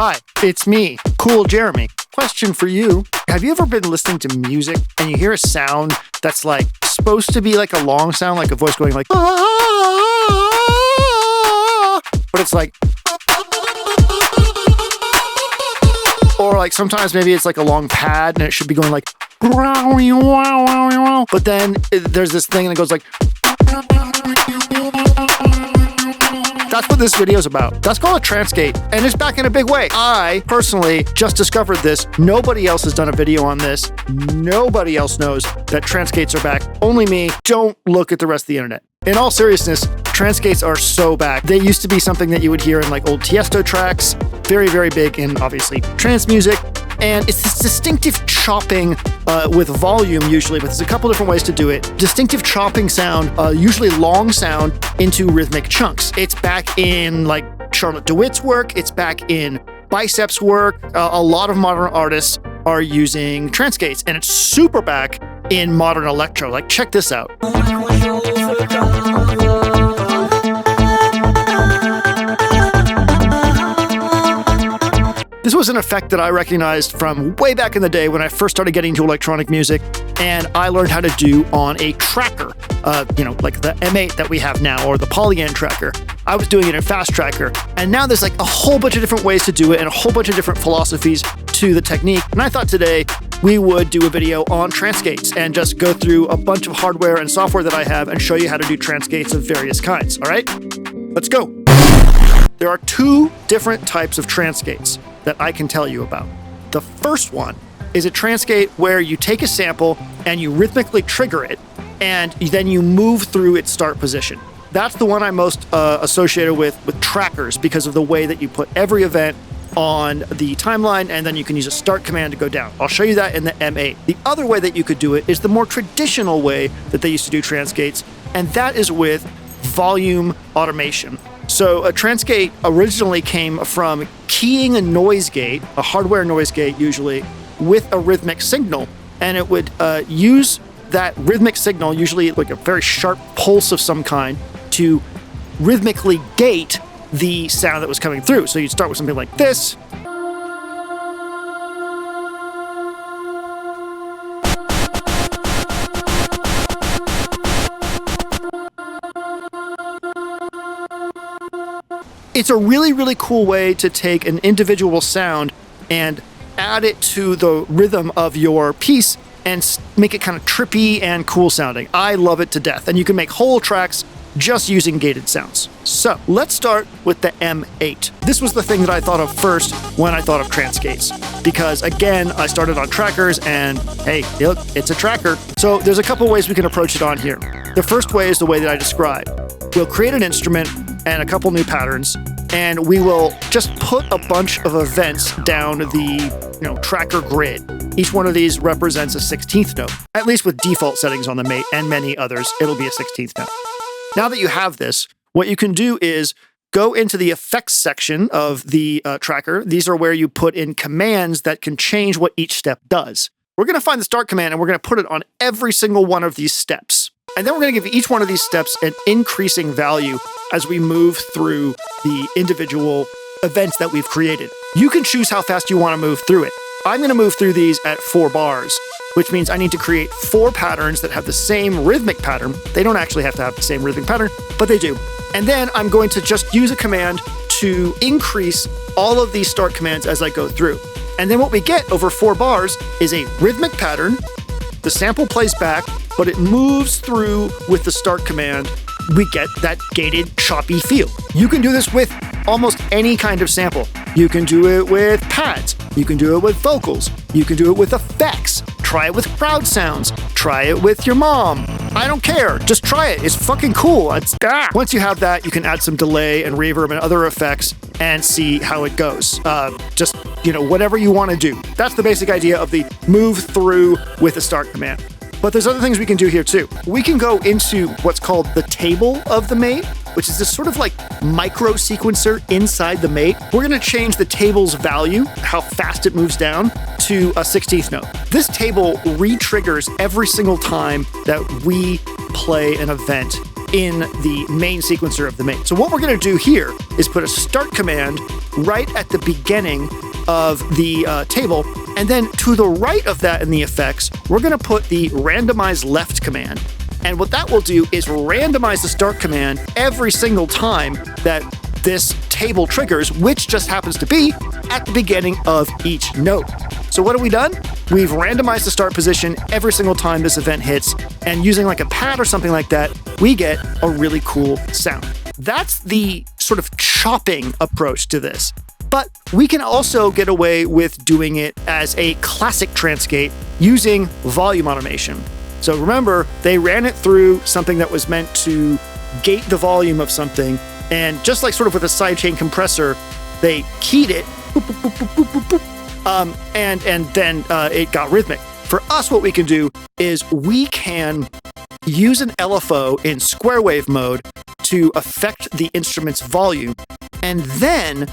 Hi, it's me, Cool Jeremy. Question for you. Have you ever been listening to music and you hear a sound that's like supposed to be like a long sound, like a voice going like, ah, but it's like, or like sometimes maybe it's like a long pad and it should be going like, but then there's this thing and it goes like, that's what this video is about. That's called a trance gate, and it's back in a big way. I personally just discovered this. Nobody else has done a video on this. Nobody else knows that trance gates are back. Only me. Don't look at the rest of the internet. In all seriousness, trance gates are so back. They used to be something that you would hear in like old Tiesto tracks. Very, very big in obviously trance music. And it's this distinctive chopping with volume usually, but there's a couple different ways to do it. Distinctive chopping sound, usually long sound into rhythmic chunks. It's back in like Charlotte DeWitt's work. It's back in Bicep's work. A lot of modern artists are using trance gates, and it's super back in modern electro. Like, check this out. This was an effect that I recognized from way back in the day when I first started getting into electronic music, and I learned how to do on a tracker, like the M8 that we have now, or the Polygon tracker. I was doing it in Fast Tracker, and now there's like a whole bunch of different ways to do it and a whole bunch of different philosophies to the technique. And I thought today we would do a video on trance gates and just go through a bunch of hardware and software that I have and show you how to do trance gates of various kinds. All right, let's go. There are two different types of trance gates that I can tell you about. The first one is a trance gate where you take a sample and you rhythmically trigger it, and then you move through its start position. That's the one I'm most associated with trackers because of the way that you put every event on the timeline, and then you can use a start command to go down. I'll show you that in the M8. The other way that you could do it is the more traditional way that they used to do trance gates, and that is with volume automation. So a trance gate originally came from keying a noise gate, a hardware noise gate usually, with a rhythmic signal, and it would use that rhythmic signal, usually like a very sharp pulse of some kind, to rhythmically gate the sound that was coming through. So you'd start with something like this. It's a really, really cool way to take an individual sound and add it to the rhythm of your piece and make it kind of trippy and cool sounding. I love it to death. And you can make whole tracks just using gated sounds. So let's start with the M8. This was the thing that I thought of first when I thought of trance gates, because again, I started on trackers and hey, look, it's a tracker. So there's a couple ways we can approach it on here. The first way is the way that I described. We'll create an instrument and a couple new patterns, and we will just put a bunch of events down the tracker grid. Each one of these represents a 16th note. At least with default settings on the mate and many others, it'll be a 16th note. Now that you have this, what you can do is go into the effects section of the tracker. These are where you put in commands that can change what each step does. We're going to find the start command and we're going to put it on every single one of these steps. And then we're going to give each one of these steps an increasing value as we move through the individual events that we've created. You can choose how fast you want to move through it. I'm going to move through these at 4 bars, which means I need to create 4 patterns that have the same rhythmic pattern. They don't actually have to have the same rhythmic pattern, but they do. And then I'm going to just use a command to increase all of these start commands as I go through. And then what we get over 4 bars is a rhythmic pattern. The sample plays back, but it moves through with the start command. We get that gated, choppy feel. You can do this with almost any kind of sample. You can do it with pads. You can do it with vocals. You can do it with effects. Try it with crowd sounds. Try it with your mom. I don't care. Just try it. It's fucking cool. Once you have that, you can add some delay and reverb and other effects and see how it goes. Just whatever you want to do. That's the basic idea of the move through with a start command. But there's other things we can do here too. We can go into what's called the table of the mate, which is this sort of like micro sequencer inside the mate. We're going to change the table's value, how fast it moves down, to a 16th note. This table re-triggers every single time that we play an event in the main sequencer of the mate. So what we're going to do here is put a start command right at the beginning of the table. And then to the right of that in the effects, we're going to put the randomize left command. And what that will do is randomize the start command every single time that this table triggers, which just happens to be at the beginning of each note. So what have we done? We've randomized the start position every single time this event hits, and using like a pad or something like that, we get a really cool sound. That's the sort of chopping approach to this. But we can also get away with doing it as a classic trance gate using volume automation. So remember, they ran it through something that was meant to gate the volume of something, and just like sort of with a sidechain compressor, they keyed it, boop, boop, boop, boop, boop, boop, and then it got rhythmic. For us, what we can do is we can use an LFO in square wave mode to affect the instrument's volume, and then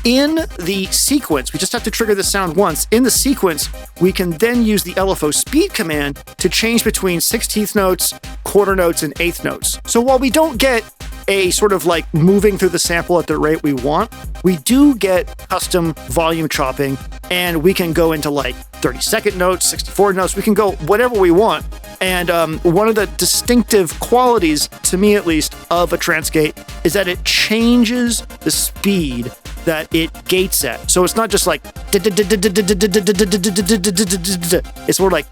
in the sequence, we just have to trigger the sound once. In the sequence, we can then use the LFO speed command to change between 16th notes, quarter notes, and eighth notes. So while we don't get a sort of like moving through the sample at the rate we want, we do get custom volume chopping, and we can go into like 30-second notes, 64 notes, we can go whatever we want. And one of the distinctive qualities, to me at least, of a trance gate is that it changes the speed that it gates at. So it's not just like, it's more like,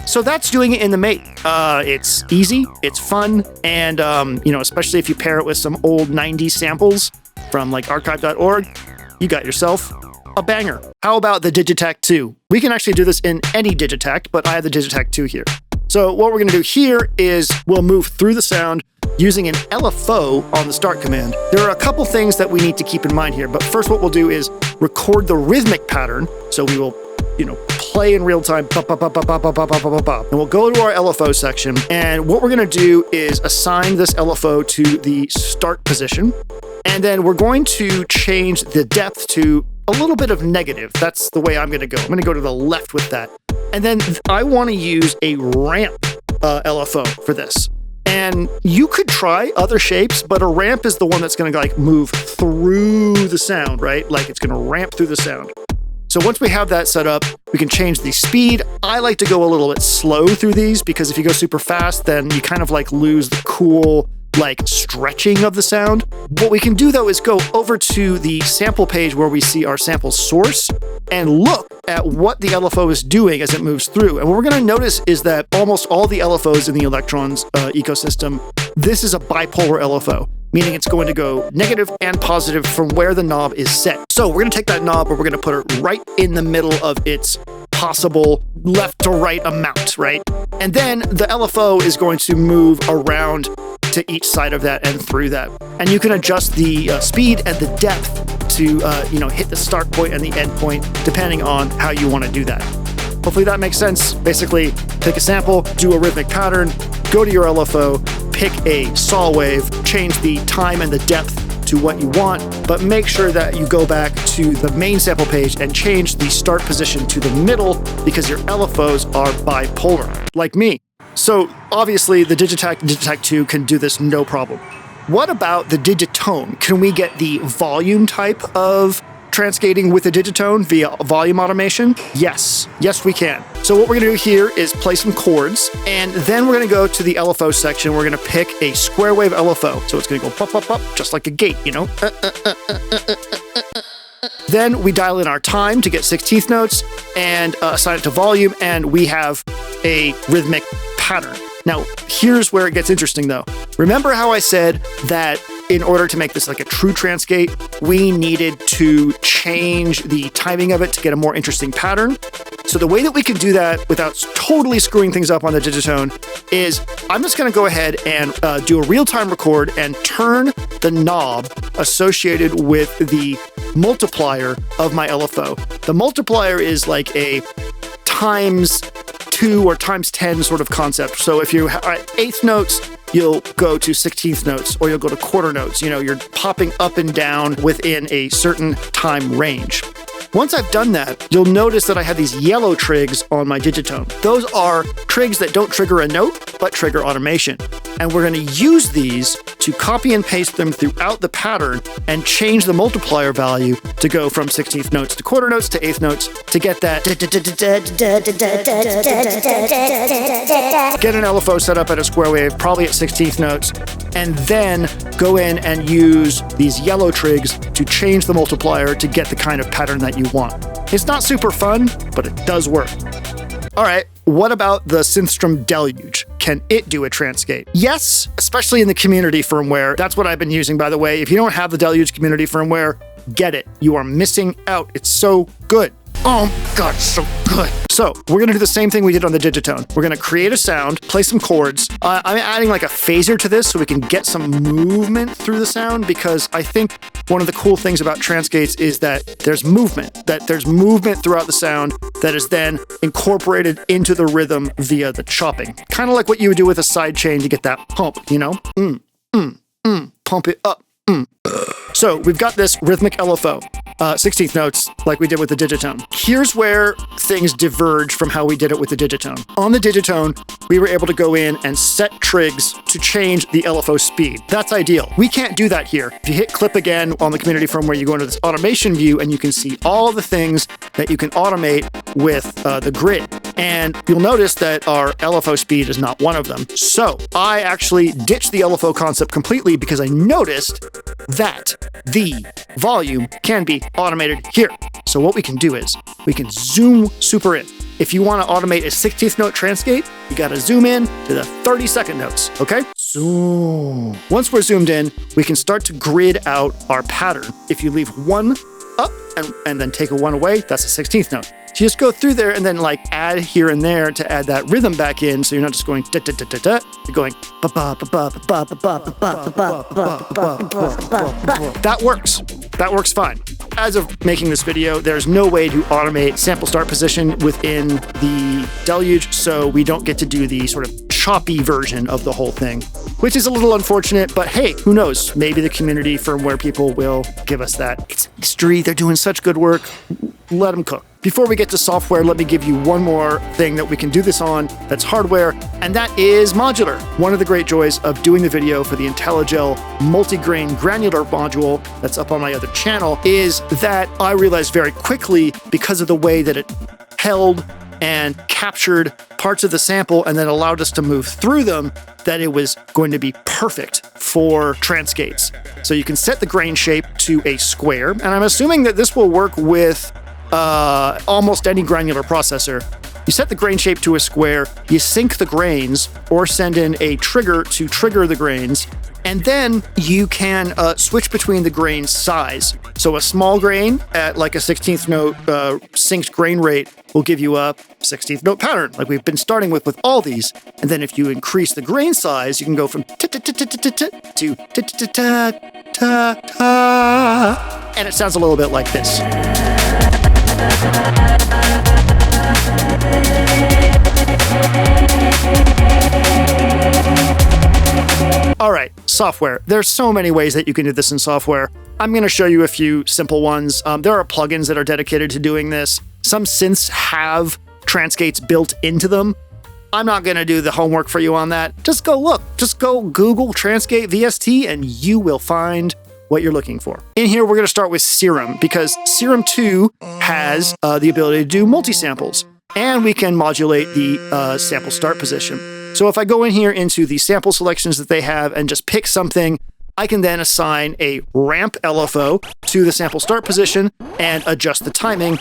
so that's doing it in the mate. It's easy, it's fun, and especially if you pair it with some old 90s samples from like archive.org, you got yourself a banger. How about the Digitakt 2? We can actually do this in any Digitakt, but I have the Digitakt 2 here. So what we're going to do here is we'll move through the sound using an LFO on the start command. There are a couple things that we need to keep in mind here, but first what we'll do is record the rhythmic pattern. So we will, play in real time, and we'll go to our LFO section, and what we're going to do is assign this LFO to the start position, and then we're going to change the depth to a little bit of negative. That's the way I'm going to go. I'm going to go to the left with that. And then I want to use a ramp LFO for this. And you could try other shapes, but a ramp is the one that's going to like move through the sound, right? Like it's going to ramp through the sound. So once we have that set up, we can change the speed. I like to go a little bit slow through these because if you go super fast, then you kind of like lose the cool like stretching of the sound. What we can do though is go over to the sample page where we see our sample source and look at what the LFO is doing as it moves through. And what we're going to notice is that almost all the LFOs in the Electrons ecosystem, this is a bipolar LFO, meaning it's going to go negative and positive from where the knob is set. So we're going to take that knob and we're going to put it right in the middle of its possible left to right amount, right? And then the LFO is going to move around to each side of that and through that. And you can adjust the speed and the depth to hit the start point and the end point, depending on how you want to do that. Hopefully that makes sense. Basically, take a sample, do a rhythmic pattern, go to your LFO, pick a saw wave, change the time and the depth to what you want, but make sure that you go back to the main sample page and change the start position to the middle because your LFOs are bipolar, like me. So obviously the Digitakt 2 can do this no problem. What about the digitone? Can we get the volume type of transgating with the digitone via volume automation? Yes, we can. So what we're gonna do here is play some chords, and then we're gonna go to the LFO section. We're gonna pick a square wave LFO. So it's gonna go pop, pop, pop, just like a gate, Then we dial in our time to get 16th notes and assign it to volume, and we have a rhythmic pattern. Now, here's where it gets interesting though. Remember how I said that in order to make this like a true trance gate, we needed to change the timing of it to get a more interesting pattern? So the way that we can do that without totally screwing things up on the digitone is I'm just going to go ahead and do a real-time record and turn the knob associated with the multiplier of my LFO. The multiplier is like a times 2 or times 10 sort of concept. So if you're at eighth notes, you'll go to 16th notes, or you'll go to quarter notes. You're popping up and down within a certain time range. Once I've done that, you'll notice that I have these yellow trigs on my digitone. Those are trigs that don't trigger a note, but trigger automation. And we're going to use these to copy and paste them throughout the pattern and change the multiplier value to go from 16th notes to quarter notes to eighth notes to get that. Get an LFO set up at a square wave, probably at 16th notes, and then go in and use these yellow trigs to change the multiplier to get the kind of pattern that you want. It's not super fun, but it does work. All right, what about the Synthstrom Deluge? Can it do a trance gate? Yes, especially in the community firmware. That's what I've been using, by the way. If you don't have the Deluge community firmware, get it. You are missing out. It's so good. Oh God, so good. So we're gonna do the same thing we did on the digitone. We're gonna create a sound, play some chords. I'm adding like a phaser to this so we can get some movement through the sound, because I think one of the cool things about trance gates is that there's movement throughout the sound that is then incorporated into the rhythm via the chopping. Kind of like what you would do with a sidechain to get that pump, you know? Pump it up. So we've got this rhythmic LFO, 16th notes like we did with the digitone. Here's where things diverge from how we did it with the digitone. On the digitone, we were able to go in and set trigs to change the LFO speed. That's ideal. We can't do that here. If you hit clip again on the community firmware, you go into this automation view and you can see all the things that you can automate with the grid. And you'll notice that our LFO speed is not one of them. So I actually ditched the LFO concept completely because I noticed that the volume can be automated here. So what we can do is we can zoom super in. If you want to automate a 16th note trance gate, you got to zoom in to the 32nd notes, okay? Zoom. Once we're zoomed in, we can start to grid out our pattern. If you leave one up and then take a one away, that's a 16th note. So you just go through there and then like add here and there to add that rhythm back in, so you're not just going da da da da da, you're going ba ba ba ba ba ba ba ba ba ba ba ba. That works. That works fine. As of making this video, there's no way to automate sample start position within the Deluge, so we don't get to do the sort of choppy version of the whole thing, which is a little unfortunate, but hey, who knows? Maybe the community firmware people will give us that. It's a mystery. They're doing such good work. Let them cook. Before we get to software, let me give you one more thing that we can do this on that's hardware, and that is modular. One of the great joys of doing the video for the IntelliGel multi-grain granular module that's up on my other channel is that I realized very quickly, because of the way that it held and captured parts of the sample and then allowed us to move through them, that it was going to be perfect for trance gates. So you can set the grain shape to a square, and I'm assuming that this will work with almost any granular processor. You set the grain shape to a square, you sync the grains or send in a trigger to trigger the grains, and then you can switch between the grain size. So a small grain at like a 16th note synced grain rate will give you a 16th note pattern, like we've been starting with all these. And then if you increase the grain size, you can go from to and it sounds a little bit like this. All right, software. There's so many ways that you can do this in software. I'm going to show you a few simple ones. There are plugins that are dedicated to doing this. Some synths have trance gates built into them. I'm not going to do the homework for you on that. Just go look. Just go Google trance gate VST and you will find what you're looking for. In here, we're going to start with Serum, because Serum 2 has the ability to do multi-samples, and we can modulate the sample start position. So if I go in here into the sample selections that they have and just pick something, I can then assign a ramp LFO to the sample start position and adjust the timing.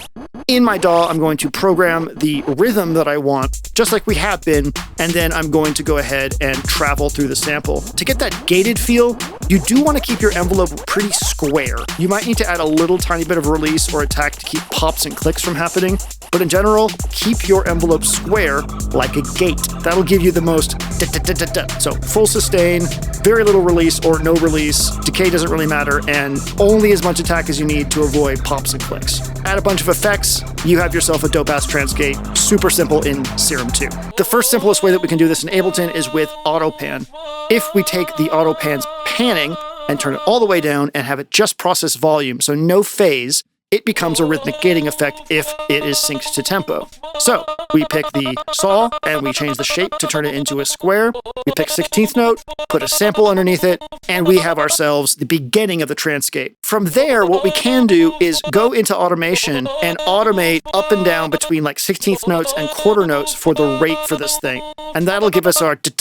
In my DAW, I'm going to program the rhythm that I want, just like we have been, and then I'm going to go ahead and travel through the sample. To get that gated feel, you do want to keep your envelope pretty square. You might need to add a little tiny bit of release or attack to keep pops and clicks from happening, but in general, keep your envelope square like a gate. That'll give you the most da-da-da-da-da. So full sustain, very little release or no release, decay doesn't really matter, and only as much attack as you need to avoid pops and clicks. Add a bunch of effects, you have yourself a dope-ass trance gate. Super simple in Serum 2. The first simplest way that we can do this in Ableton is with auto pan. If we take the auto pan's panning and turn it all the way down and have it just process volume, so no phase, it becomes a rhythmic gating effect if it is synced to tempo. So we pick the saw and we change the shape to turn it into a square. We pick 16th note, put a sample underneath it, and we have ourselves the beginning of the trance gate. From there, what we can do is go into automation and automate up and down between like 16th notes and quarter notes for the rate for this thing. And that'll give us our rhythm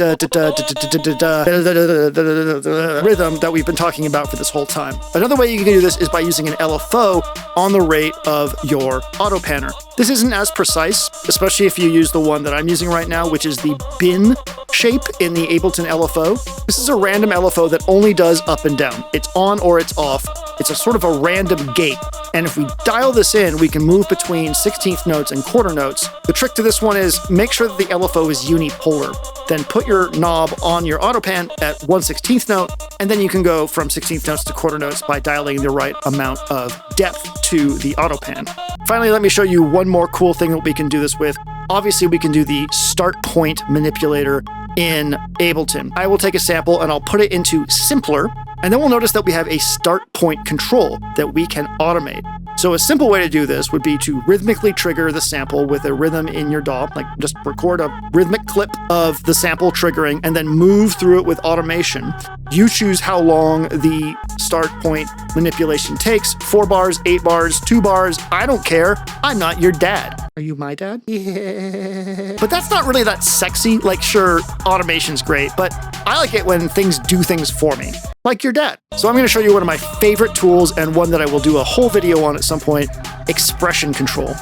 that we've been talking about for this whole time. Another way you can do this is by using an LFO on the rate of your auto panner. This isn't as precise, especially if you use the one that I'm using right now, which is the bin shape in the Ableton LFO. This is a random LFO that only does up and down. It's on or it's off. It's a sort of a random gate. And if we dial this in, we can move between 16th notes and quarter notes. The trick to this one is make sure that the LFO is unipolar. Then put your knob on your auto pan at 1/16th note, and then you can go from 16th notes to quarter notes by dialing the right amount of depth to the auto pan. Finally, let me show you one more cool thing that we can do this with. Obviously, we can do the start point manipulator in Ableton. I will take a sample and I'll put it into simpler, and then we'll notice that we have a start point control that we can automate. So a simple way to do this would be to rhythmically trigger the sample with a rhythm in your DAW, like just record a rhythmic clip of the sample triggering and then move through it with automation. You choose how long the start point manipulation takes, 4 bars, 8 bars, 2 bars, I don't care. I'm not your dad. Are you my dad? Yeah. But that's not really that sexy. Like, sure, automation's great, but I like it when things do things for me, like your dad. So I'm going to show you one of my favorite tools and one that I will do a whole video on at some point, expression control.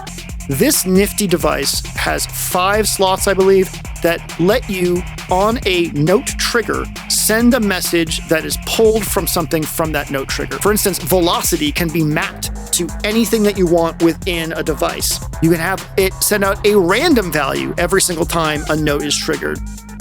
This nifty device has 5 slots, I believe, that let you, on a note trigger, send a message that is pulled from something from that note trigger. For instance, velocity can be mapped to anything that you want within a device. You can have it send out a random value every single time a note is triggered.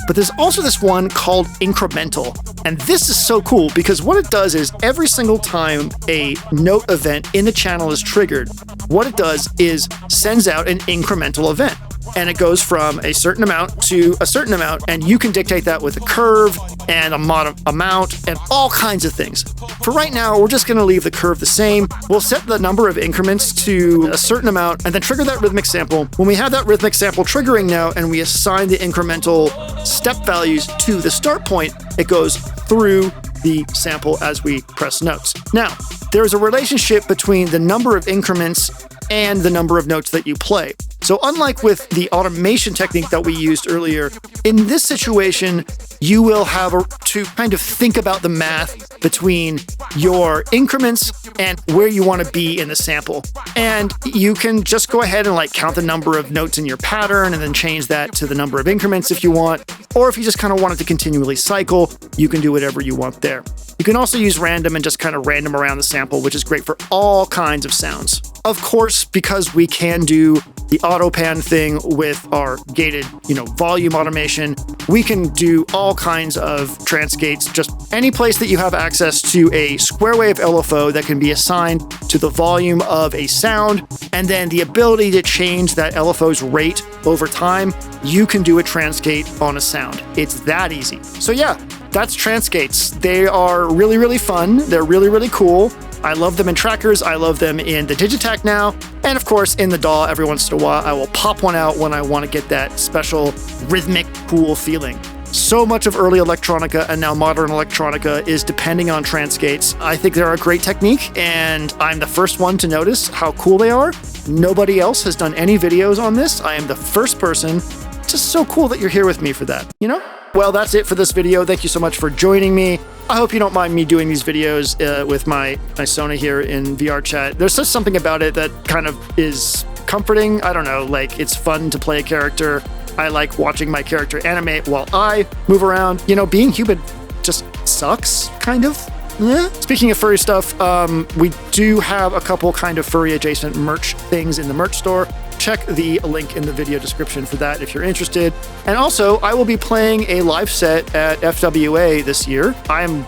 But there's also this one called incremental. And this is so cool because what it does is every single time a note event in the channel is triggered, what it does is sends out an incremental event. And it goes from a certain amount to a certain amount, and you can dictate that with a curve and a amount and all kinds of things. For right now, we're just going to leave the curve the same. We'll set the number of increments to a certain amount and then trigger that rhythmic sample. When we have that rhythmic sample triggering now and we assign the incremental step values to the start point, it goes through the sample as we press notes. Now, there's a relationship between the number of increments and the number of notes that you play. So unlike with the automation technique that we used earlier, in this situation, you will have to kind of think about the math between your increments and where you want to be in the sample. And you can just go ahead and like count the number of notes in your pattern and then change that to the number of increments if you want. Or if you just kind of want it to continually cycle, you can do whatever you want there. You can also use random and just kind of random around the sample, which is great for all kinds of sounds. Of course, because we can do the auto pan thing with our gated, volume automation, we can do all kinds of trance gates, just any place that you have access to a square wave LFO that can be assigned to the volume of a sound, and then the ability to change that LFO's rate over time, you can do a trance gate on a sound. It's that easy. So yeah, that's trance gates. They are really, really fun. They're really, really cool. I love them in trackers. I love them in the digitakt now. And of course, in the DAW, every once in a while, I will pop one out when I want to get that special rhythmic, cool feeling. So much of early electronica and now modern electronica is depending on trance gates. I think they're a great technique, and I'm the first one to notice how cool they are. Nobody else has done any videos on this. I am the first person. Just so cool that you're here with me for that, Well, that's it for this video. Thank you so much for joining me. I hope you don't mind me doing these videos with my Sona here in VR chat. There's just something about it that kind of is comforting. I don't know, like it's fun to play a character. I like watching my character animate while I move around. Being human just sucks, kind of. Yeah. Speaking of furry stuff, we do have a couple kind of furry adjacent merch things in the merch store. Check the link in the video description for that if you're interested. And also, I will be playing a live set at FWA this year. I am,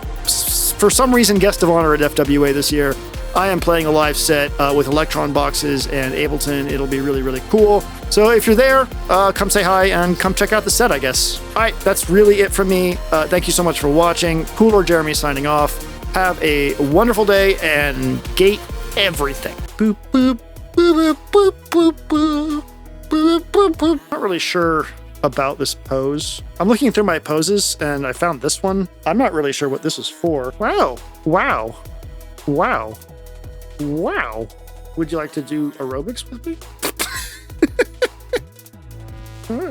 for some reason, guest of honor at FWA this year. I am playing a live set with Electron boxes and Ableton. It'll be really, really cool. So if you're there, come say hi and come check out the set, I guess. All right, that's really it from me. Thank you so much for watching. Cool Lord Jeremy signing off. Have a wonderful day and gate everything. boop, boop, boop, boop, boop, boop, boop, boop, boop. Not really sure about this pose. I'm looking through my poses and I found this one. I'm not really sure what this is for. Wow. Wow. Wow. Wow. Would you like to do aerobics with me?